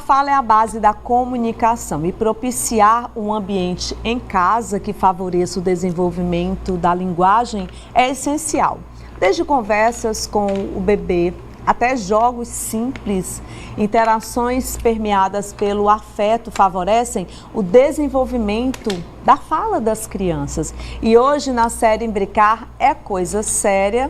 fala é a base da comunicação e propiciar um ambiente em casa que favoreça o desenvolvimento da linguagem é essencial. Desde conversas com o bebê até jogos simples, interações permeadas pelo afeto favorecem o desenvolvimento da fala das crianças. E hoje na série Brincar é Coisa Séria.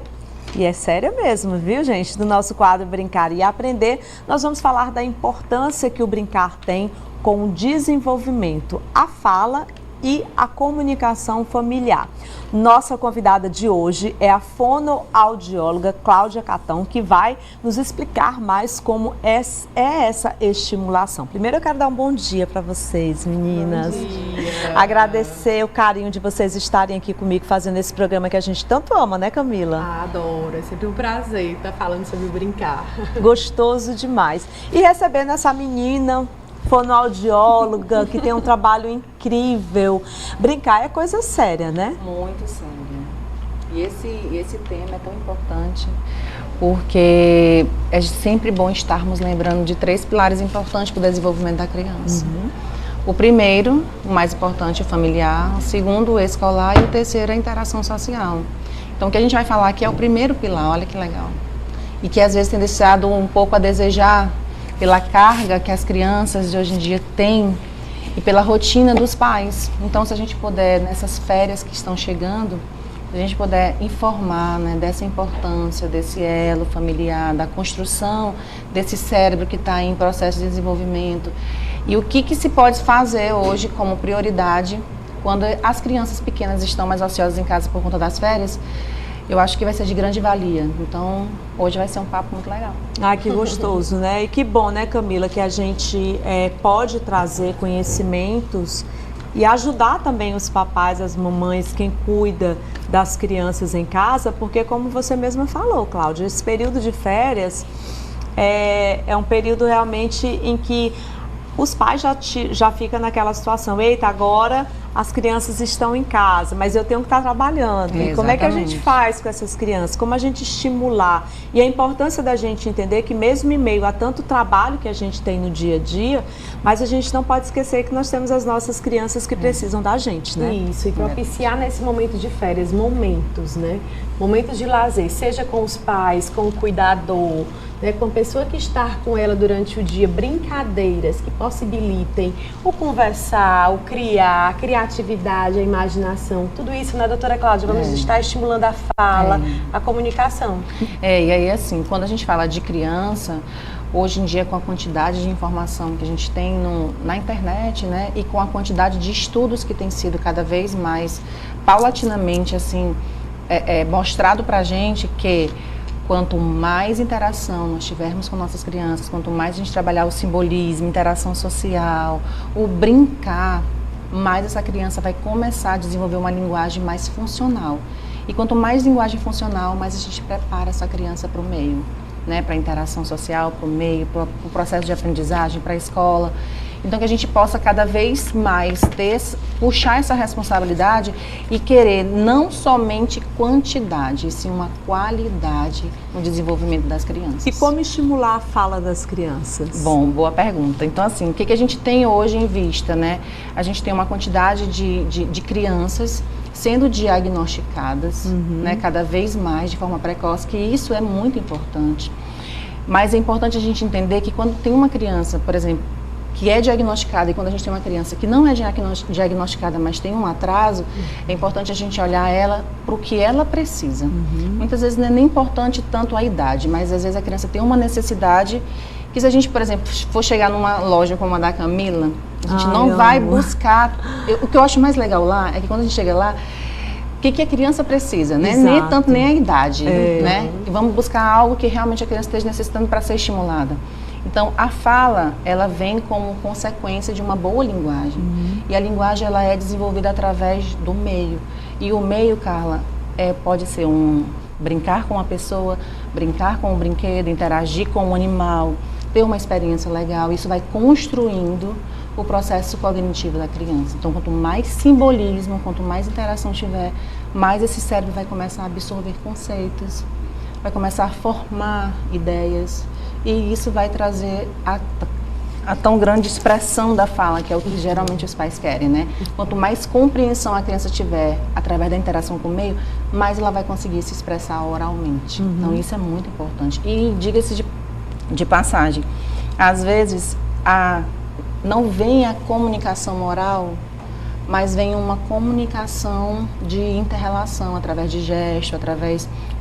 E é séria mesmo, viu, gente? Do nosso quadro Brincar e Aprender, nós vamos falar da importância que o brincar tem com o desenvolvimento, a fala e a comunicação familiar. Nossa convidada de hoje é a fonoaudióloga Cláudia Catão, que vai nos explicar mais como é essa estimulação. Primeiro eu quero dar um bom dia para vocês, meninas. Bom dia. Agradecer o carinho de vocês estarem aqui comigo fazendo esse programa que a gente tanto ama, né, Camila? Adoro, é sempre um prazer estar falando sobre o brincar. Gostoso demais. E recebendo essa menina fonoaudióloga, que tem um trabalho incrível. Brincar é coisa séria, né? Muito séria. E esse tema é tão importante, porque é sempre bom estarmos lembrando de 3 pilares importantes para o desenvolvimento da criança. O primeiro, o mais importante, é o familiar. O segundo, o escolar. E o terceiro, a interação social. Então, o que a gente vai falar aqui é o primeiro pilar, olha que legal. E que às vezes tem deixado um pouco a desejar pela carga que as crianças de hoje em dia têm e pela rotina dos pais. Então, se a gente puder, nessas férias que estão chegando, se a gente puder informar, né, dessa importância, desse elo familiar, da construção desse cérebro que está em processo de desenvolvimento e o que se pode fazer hoje como prioridade quando as crianças pequenas estão mais ociosas em casa por conta das férias, eu acho que vai ser de grande valia. Então, hoje vai ser um papo muito legal. Ah, que gostoso, né? E que bom, né, Camila, que a gente pode trazer conhecimentos e ajudar também os papais, as mamães, quem cuida das crianças em casa, porque como você mesma falou, Cláudia, esse período de férias é um período realmente em que os pais já ficam naquela situação, eita, agora as crianças estão em casa, mas eu tenho que estar trabalhando. E como é que a gente faz com essas crianças? Como a gente estimular? E a importância da gente entender que mesmo em meio a tanto trabalho que a gente tem no dia a dia, mas a gente não pode esquecer que nós temos as nossas crianças que precisam da gente, né? Isso, e propiciar nesse momento de férias momentos, né? Momentos de lazer, seja com os pais, com o cuidador, né, com a pessoa que está com ela durante o dia, brincadeiras que possibilitem o conversar, o criar, a criatividade, a imaginação, tudo isso, né, doutora Cláudia? Vamos estar estimulando a fala, a comunicação. E aí assim, quando a gente fala de criança, hoje em dia com a quantidade de informação que a gente tem na internet, né, e com a quantidade de estudos que tem sido cada vez mais paulatinamente assim, mostrado pra gente que quanto mais interação nós tivermos com nossas crianças, quanto mais a gente trabalhar o simbolismo, interação social, o brincar, mais essa criança vai começar a desenvolver uma linguagem mais funcional. E quanto mais linguagem funcional, mais a gente prepara essa criança para o meio, né? Para a interação social, para o meio, para o processo de aprendizagem, para a escola. Então, que a gente possa cada vez mais puxar essa responsabilidade e querer não somente quantidade, e sim uma qualidade no desenvolvimento das crianças. E como estimular a fala das crianças? Bom, boa pergunta. Então, assim, o que a gente tem hoje em vista, né? A gente tem uma quantidade de crianças sendo diagnosticadas, né, cada vez mais de forma precoce, que isso é muito importante. Mas é importante a gente entender que quando tem uma criança, por exemplo, que é diagnosticada, e quando a gente tem uma criança que não é diagnosticada, mas tem um atraso, é importante a gente olhar ela para o que ela precisa. Muitas vezes não é nem importante tanto a idade, mas às vezes a criança tem uma necessidade que se a gente, por exemplo, for chegar numa loja como a da Camila, a gente não vai buscar... O que eu acho mais legal lá é que quando a gente chega lá, o que a criança precisa, né? Nem tanto nem a idade, né? E vamos buscar algo que realmente a criança esteja necessitando para ser estimulada. Então, a fala, ela vem como consequência de uma boa linguagem. E a linguagem, ela é desenvolvida através do meio. E o meio, Carla, pode ser brincar com a pessoa, brincar com o brinquedo, interagir com o animal, ter uma experiência legal. Isso vai construindo o processo cognitivo da criança. Então, quanto mais simbolismo, quanto mais interação tiver, mais esse cérebro vai começar a absorver conceitos, vai começar a formar ideias. E isso vai trazer a tão grande expressão da fala, que é o que geralmente os pais querem, né? Quanto mais compreensão a criança tiver através da interação com o meio, mais ela vai conseguir se expressar oralmente. Então isso é muito importante. E diga-se de passagem, às vezes não vem a comunicação oral, mas vem uma comunicação de inter-relação, através de gesto,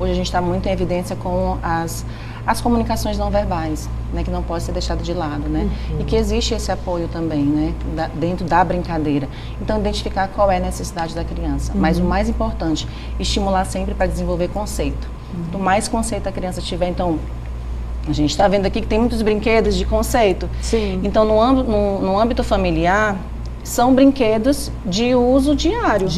Hoje a gente está muito em evidência com as comunicações não verbais, né, que não pode ser deixado de lado, né? E que existe esse apoio também, né, dentro da brincadeira. Então, identificar qual é a necessidade da criança. Mas o mais importante, estimular sempre para desenvolver conceito. Quanto mais conceito a criança tiver, então... A gente está vendo aqui que tem muitos brinquedos de conceito. Sim. Então, no âmbito familiar, são brinquedos de uso diário.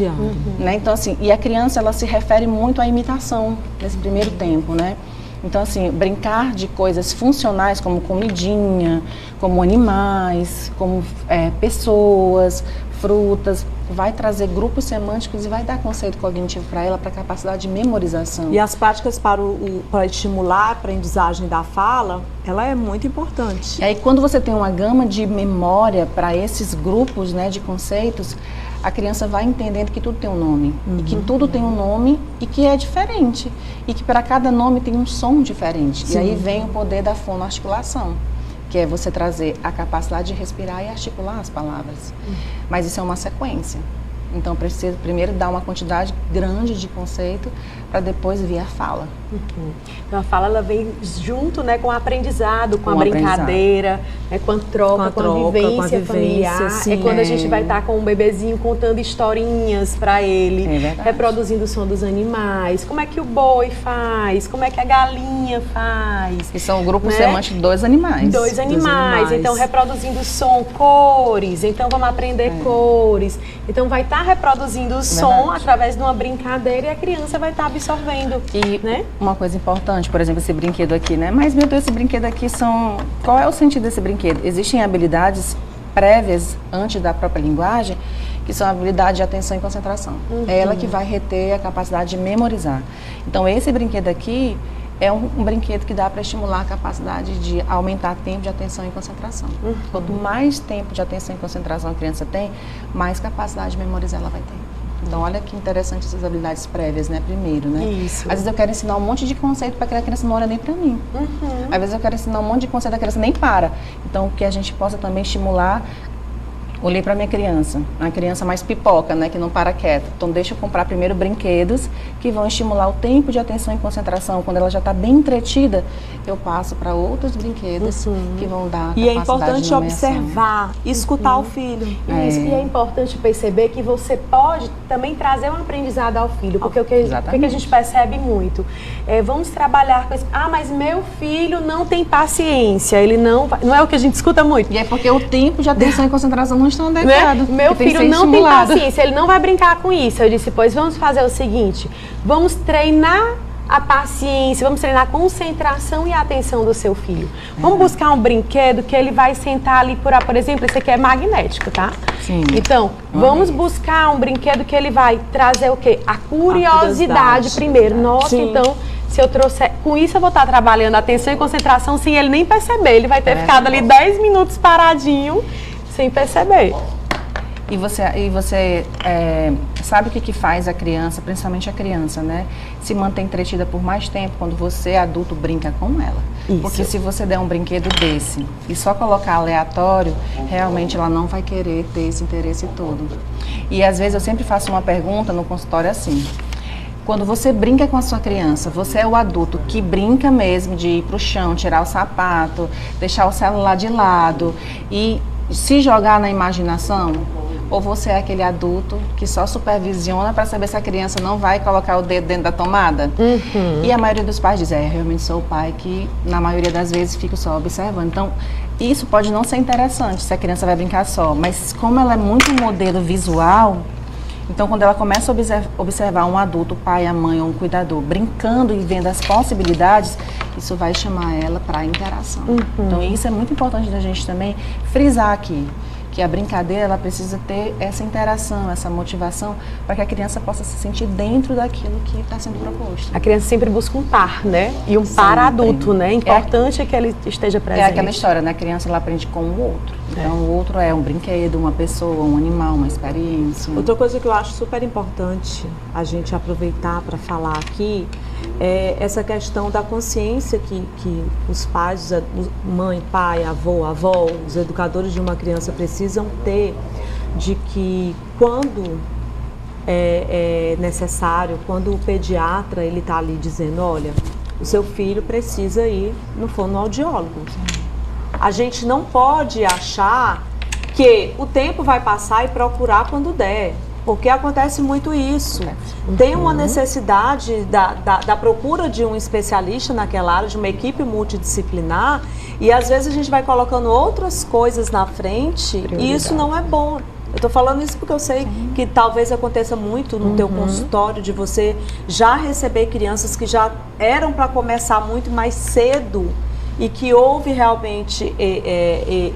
Né? Então, assim, e a criança, ela se refere muito à imitação nesse primeiro tempo, né? Então, assim, brincar de coisas funcionais, como comidinha, como animais, como pessoas, frutas, vai trazer grupos semânticos e vai dar conceito cognitivo para ela, para capacidade de memorização. E as práticas para estimular a aprendizagem da fala, ela é muito importante. E aí, quando você tem uma gama de memória para esses grupos, né, de conceitos, a criança vai entendendo que tudo tem um nome, e que tudo tem um nome e que é diferente, e que para cada nome tem um som diferente. Sim. E aí vem o poder da fonoarticulação, que é você trazer a capacidade de respirar e articular as palavras. Mas isso é uma sequência. Então, precisa primeiro dar uma quantidade grande de conceito para depois vir a fala. Então, a fala ela vem junto, né, com o aprendizado, com a brincadeira, né, com a troca, com a vivência familiar. Sim, é quando a gente vai estar com um bebezinho contando historinhas para ele, reproduzindo o som dos animais. Como é que o boi faz? Como é que a galinha faz? E são grupos semânticos de dois animais. Dois animais. Então, reproduzindo som, cores. Então, vamos aprender cores. Então, vai estar reproduzindo o som através de uma brincadeira e a criança vai estar absorvendo. E né? uma coisa importante, por exemplo, esse brinquedo aqui, né? Mas, meu Deus, esse brinquedo aqui Qual é o sentido desse brinquedo? Existem habilidades prévias, antes da própria linguagem, que são habilidades de atenção e concentração. É ela que vai reter a capacidade de memorizar. Então, esse brinquedo aqui é um brinquedo que dá para estimular a capacidade de aumentar o tempo de atenção e concentração. Quanto mais tempo de atenção e concentração a criança tem, mais capacidade de memorizar ela vai ter. Então, olha que interessante essas habilidades prévias, né? Primeiro, né? Isso. Às vezes eu quero ensinar um monte de conceito para que a criança não olha nem para mim. Às vezes eu quero ensinar um monte de conceito, a criança nem para. Então, que a gente possa também estimular. Olhei para minha criança, uma criança mais pipoca, né, que não para quieta. Então, deixa eu comprar primeiro brinquedos que vão estimular o tempo de atenção e concentração. Quando ela já está bem entretida, eu passo para outros brinquedos que vão dar E é importante observar, escutar o filho. Isso, e é importante perceber que você pode também trazer um aprendizado ao filho, porque o que a gente percebe muito vamos trabalhar com isso. Ah, mas meu filho não tem paciência, ele não é o que a gente escuta muito. E é porque o tempo de atenção e concentração não estão adequados. Meu filho não tem paciência, ele não vai brincar com isso. Eu disse, pois vamos fazer o seguinte, vamos treinar a paciência, vamos treinar a concentração e a atenção do seu filho. Vamos buscar um brinquedo que ele vai sentar ali, por exemplo, esse aqui é magnético, tá? Sim. Então, vamos buscar um brinquedo que ele vai trazer o quê? A curiosidade primeiro. Nossa, então, se eu trouxer... Com isso eu vou estar trabalhando a atenção e concentração sem ele nem perceber. Ele vai ter ficado ali 10 minutos paradinho, sem perceber. E você sabe o que faz a criança, principalmente a criança, né? Se manter entretida por mais tempo quando você, adulto, brinca com ela. Isso. Porque se você der um brinquedo desse e só colocar aleatório, realmente ela não vai querer ter esse interesse todo. E às vezes eu sempre faço uma pergunta no consultório assim. Quando você brinca com a sua criança, você é o adulto que brinca mesmo de ir pro chão, tirar o sapato, deixar o celular de lado e se jogar na imaginação? Ou você é aquele adulto que só supervisiona para saber se a criança não vai colocar o dedo dentro da tomada? E a maioria dos pais diz, realmente sou o pai que na maioria das vezes fico só observando. Então, isso pode não ser interessante se a criança vai brincar só, mas como ela é muito um modelo visual, então quando ela começa a observar um adulto, o pai, a mãe ou um cuidador, brincando e vendo as possibilidades, isso vai chamar ela para a interação. Então isso é muito importante da gente também frisar aqui. que a brincadeira ela precisa ter essa interação, essa motivação, para que a criança possa se sentir dentro daquilo que está sendo proposto. A criança sempre busca um par, né? E um par adulto, né? Importante é que ele esteja presente. É aquela história, né? A criança ela aprende com o outro. Então, o outro é um brinquedo, uma pessoa, um animal, uma experiência. Outra coisa que eu acho super importante a gente aproveitar para falar aqui é essa questão da consciência que os pais, mãe, pai, avó, os educadores de uma criança precisam ter de que quando é necessário, quando o pediatra ele está ali dizendo, olha, o seu filho precisa ir no fonoaudiólogo. A gente não pode achar que o tempo vai passar e procurar quando der, porque acontece muito isso. Tem uma necessidade da procura de um especialista naquela área, de uma equipe multidisciplinar, e às vezes a gente vai colocando outras coisas na frente e isso não é bom. Eu estou falando isso porque eu sei que talvez aconteça muito no teu consultório, de você já receber crianças que já eram para começar muito mais cedo, e que houve realmente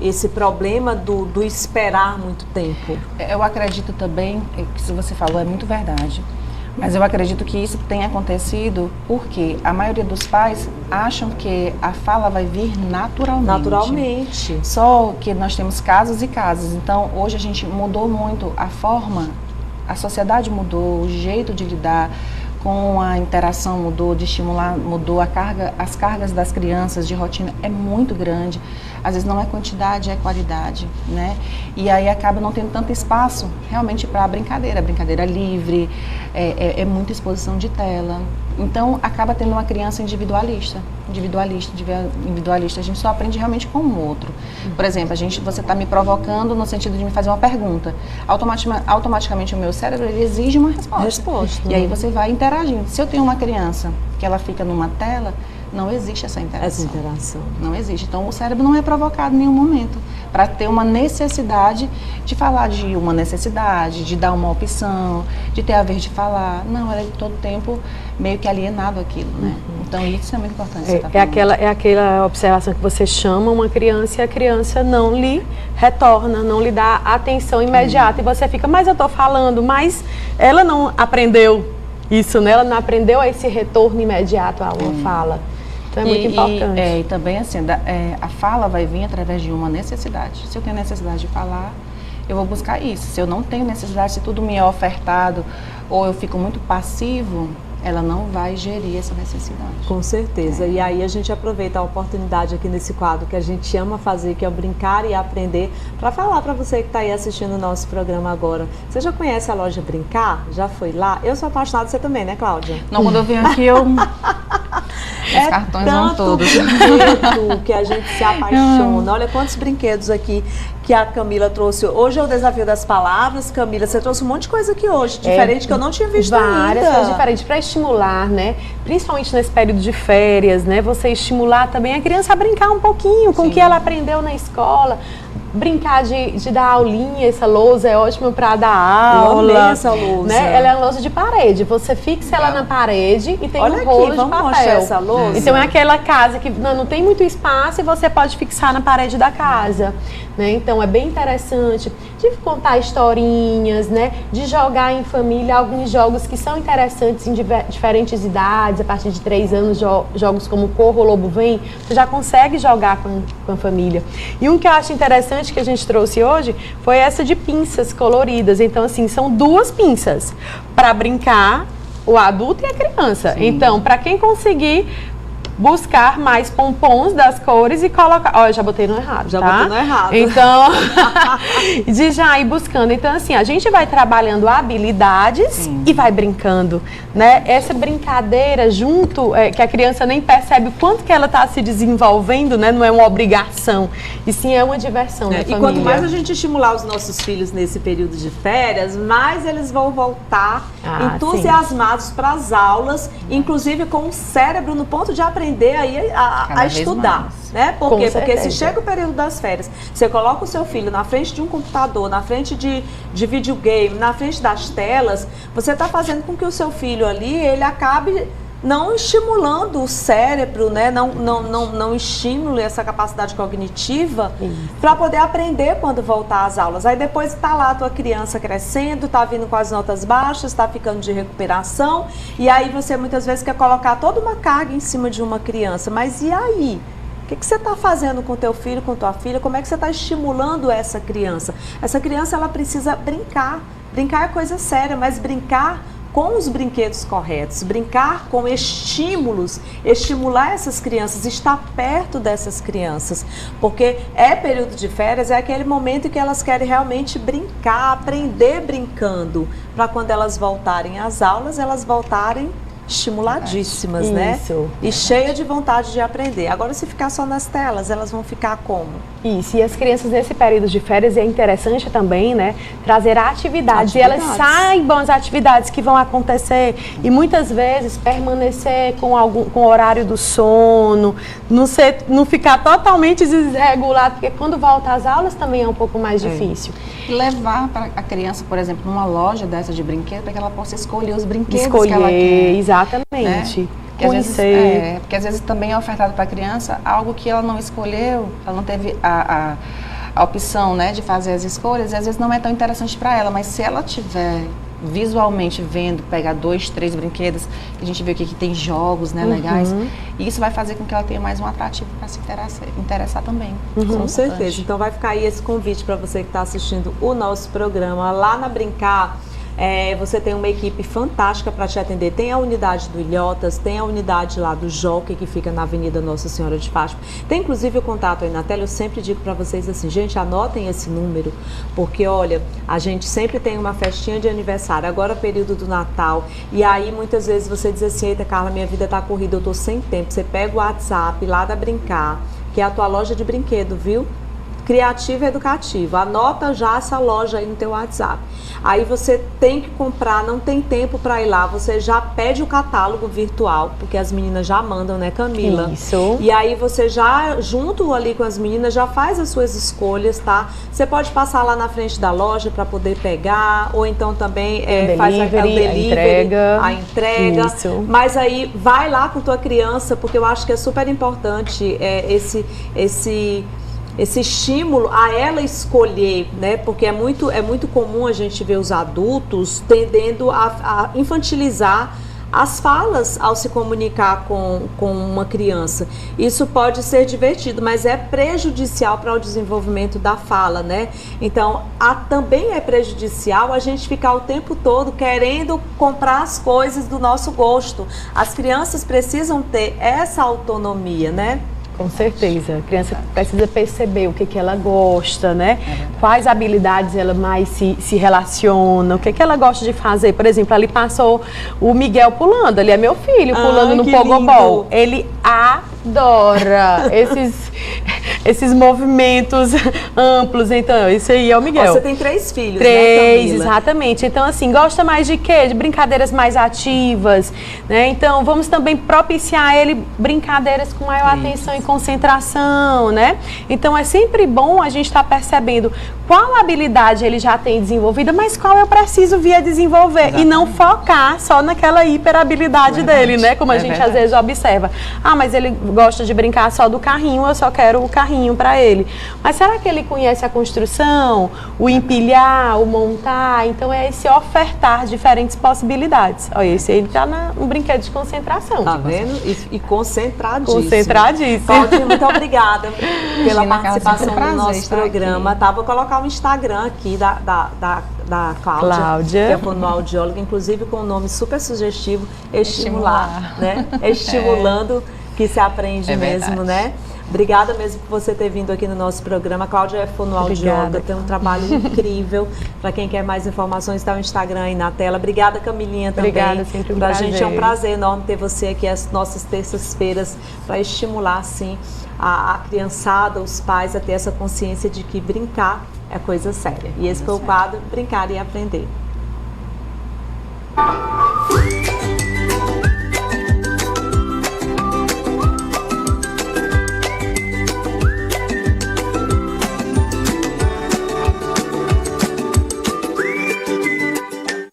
esse problema do esperar muito tempo. Eu acredito também, que se você falou é muito verdade, mas eu acredito que isso tenha acontecido porque a maioria dos pais acham que a fala vai vir naturalmente. Só que nós temos casos e casos, então hoje a gente mudou muito a forma, a sociedade mudou, o jeito de lidar com a interação mudou, de estimular, mudou a carga, as cargas das crianças de rotina é muito grande. Às vezes não é quantidade, é qualidade, né? E aí acaba não tendo tanto espaço realmente para a brincadeira livre, é muita exposição de tela. Então acaba tendo uma criança individualista. A gente só aprende realmente com o outro. Por exemplo, você está me provocando no sentido de me fazer uma pergunta. Automaticamente o meu cérebro ele exige uma resposta. E aí você vai interagindo. Se eu tenho uma criança que ela fica numa tela, não existe essa interação. Não existe. Então, o cérebro não é provocado em nenhum momento para ter uma necessidade de falar de uma necessidade, de dar uma opção, de ter a vez de falar. Não, ela é todo tempo meio que alienado aquilo, né? Então, isso é muito importante. É aquela observação que você chama uma criança e a criança não lhe retorna, não lhe dá atenção imediata. E você fica, mas eu estou falando, mas ela não aprendeu isso, né? Ela não aprendeu esse retorno imediato a uma fala. Então é muito importante. E também, assim, a fala vai vir através de uma necessidade. Se eu tenho necessidade de falar, eu vou buscar isso. Se eu não tenho necessidade, se tudo me é ofertado ou eu fico muito passivo, ela não vai gerir essa necessidade. Com certeza. E aí a gente aproveita a oportunidade aqui nesse quadro que a gente ama fazer, que é o Brincar e Aprender, para falar para você que está aí assistindo o nosso programa agora. Você já conhece a loja Brincar? Já foi lá? Eu sou apaixonada, você também, né, Cláudia? Não, quando eu venho aqui, os cartões vão todos. Brinquedo que a gente se apaixona. Olha quantos brinquedos aqui que a Camila trouxe. Hoje é o desafio das palavras. Camila, você trouxe um monte de coisa aqui hoje, diferente que eu não tinha visto várias ainda. coisas diferentes para estimular, né? Principalmente nesse período de férias, né? Você estimular também a criança a brincar um pouquinho com o que ela aprendeu na escola. Brincar de dar aulinha, essa lousa é ótima para dar aula. Eu amei essa lousa. Né? Ela é uma lousa de parede. Você fixa ela na parede e tem um rolo de papel. Mostrar essa lousa. Então é aquela casa que não tem muito espaço e você pode fixar na parede da casa. Né? Então é bem interessante de contar historinhas, né? De jogar em família alguns jogos que são interessantes em diferentes idades. A partir de 3 anos, jogos como Corra, o Lobo Vem, você já consegue jogar com a família. E um que eu acho interessante que a gente trouxe hoje foi essa de pinças coloridas. Então, assim, são 2 pinças para brincar o adulto e a criança. Sim. Então, para quem conseguir buscar mais pompons das cores e colocar... Ó, eu já botei no errado, já tá? botei no errado. Então, de já ir buscando. Então, assim, a gente vai trabalhando habilidades e vai brincando, né? Essa brincadeira junto, que a criança nem percebe o quanto que ela está se desenvolvendo, né? Não é uma obrigação, e sim é uma diversão da família. E quanto mais a gente estimular os nossos filhos nesse período de férias, mais eles vão voltar entusiasmados para as aulas, inclusive com o cérebro no ponto de aprender aí a estudar, né? Por quê? Porque se chega o período das férias, você coloca o seu filho na frente de um computador, na frente de videogame, na frente das telas, você está fazendo com que o seu filho ali, ele acabe não estimulando o cérebro, né? Não estimule essa capacidade cognitiva para poder aprender quando voltar às aulas. Aí depois está lá a tua criança crescendo, está vindo com as notas baixas, está ficando de recuperação, e aí você muitas vezes quer colocar toda uma carga em cima de uma criança. Mas e aí? O que você está fazendo com teu filho, com tua filha? Como é que você está estimulando essa criança? Essa criança, ela precisa brincar. Brincar é coisa séria, mas brincar com os brinquedos corretos, brincar com estímulos, estimular essas crianças, estar perto dessas crianças, porque período de férias, é aquele momento em que elas querem realmente brincar, aprender brincando, para quando elas voltarem às aulas, elas voltarem estimuladíssimas, né? E cheia de vontade de aprender. Agora, se ficar só nas telas, elas vão ficar como? Isso, e as crianças nesse período de férias, é interessante também, né, trazer atividades. E elas saibam as atividades que vão acontecer e muitas vezes permanecer com o horário do sono, não ficar totalmente desregulado, porque quando volta às aulas também é um pouco mais difícil. Levar para a criança, por exemplo, numa loja dessa de brinquedo, para que ela possa escolher os brinquedos que ela quer. Exatamente. Né? Porque às vezes também é ofertado para a criança algo que ela não escolheu, ela não teve a opção, né, de fazer as escolhas, e às vezes não é tão interessante para ela, mas se ela tiver visualmente vendo, pegar 2, 3 brinquedos, que a gente vê aqui que tem jogos, né, legais, e isso vai fazer com que ela tenha mais um atrativo para se interessar também. Com certeza. Então vai ficar aí esse convite para você que está assistindo o nosso programa. Lá na Brincar, você tem uma equipe fantástica para te atender. Tem a unidade do Ilhotas, tem a unidade lá do Jockey, que fica na Avenida Nossa Senhora de Fátima. Tem inclusive o contato aí na tela. Eu sempre digo para vocês assim, gente, anotem esse número, porque olha, a gente sempre tem uma festinha de aniversário, agora período do Natal, e aí muitas vezes você diz assim, eita Carla, minha vida tá corrida, eu tô sem tempo. Você pega o WhatsApp lá da Brincar, que é a tua loja de brinquedo, viu? Criativa e Educativa. Anota já essa loja aí no teu WhatsApp. Aí você tem que comprar, não tem tempo para ir lá, você já pede o catálogo virtual, porque as meninas já mandam, né, Camila? Isso. E aí você já, junto ali com as meninas, já faz as suas escolhas, tá? Você pode passar lá na frente da loja para poder pegar, ou então também faz o delivery, a entrega. Isso. Mas aí vai lá com tua criança, porque eu acho que é super importante esse estímulo a ela escolher, né? Porque é muito comum a gente ver os adultos tendendo a infantilizar as falas ao se comunicar com uma criança. Isso pode ser divertido, mas é prejudicial para o desenvolvimento da fala, né? Então, também é prejudicial a gente ficar o tempo todo querendo comprar as coisas do nosso gosto. As crianças precisam ter essa autonomia, né? Com certeza. A criança precisa perceber o que ela gosta, né? Quais habilidades ela mais se relaciona, o que ela gosta de fazer. Por exemplo, ali passou o Miguel pulando, ele é meu filho, pulando no pogobol. Ele adora esses movimentos amplos. Então, esse aí é o Miguel. Você tem 3 filhos, 3, né, Camila? Exatamente. Então, assim, gosta mais de quê? De brincadeiras mais ativas, né? Então, vamos também propiciar a ele brincadeiras com maior atenção e concentração, né? Então, é sempre bom a gente estar percebendo qual habilidade ele já tem desenvolvida, mas qual eu preciso vir a desenvolver. Exatamente. E não focar só naquela hiperabilidade dele, né? Como a gente às vezes observa. Ah, mas ele gosta de brincar só do carrinho, eu só quero o carrinho para ele. Mas será que ele conhece a construção, o empilhar, o montar? Então é esse ofertar diferentes possibilidades. Olha, esse aí tá no brinquedo de concentração. Tá vendo? E concentradíssimo. Concentradíssimo. Cláudia, muito obrigada pela participação no nosso programa. Tá? Vou colocar o Instagram aqui da Cláudia, que é fonoaudióloga, inclusive com um nome super sugestivo, Estimular, né? Estimulando que se aprende mesmo, né? Obrigada mesmo por você ter vindo aqui no nosso programa. A Cláudia é fonoaudióloga, tem um trabalho incrível. Para quem quer mais informações, está o Instagram aí na tela. Obrigada, Camilinha, também. Obrigada, sempre um prazer. Pra gente é um prazer enorme ter você aqui às nossas terças-feiras para estimular, sim, a criançada, os pais a ter essa consciência de que brincar é coisa séria. E esse foi o quadro Brincar e Aprender.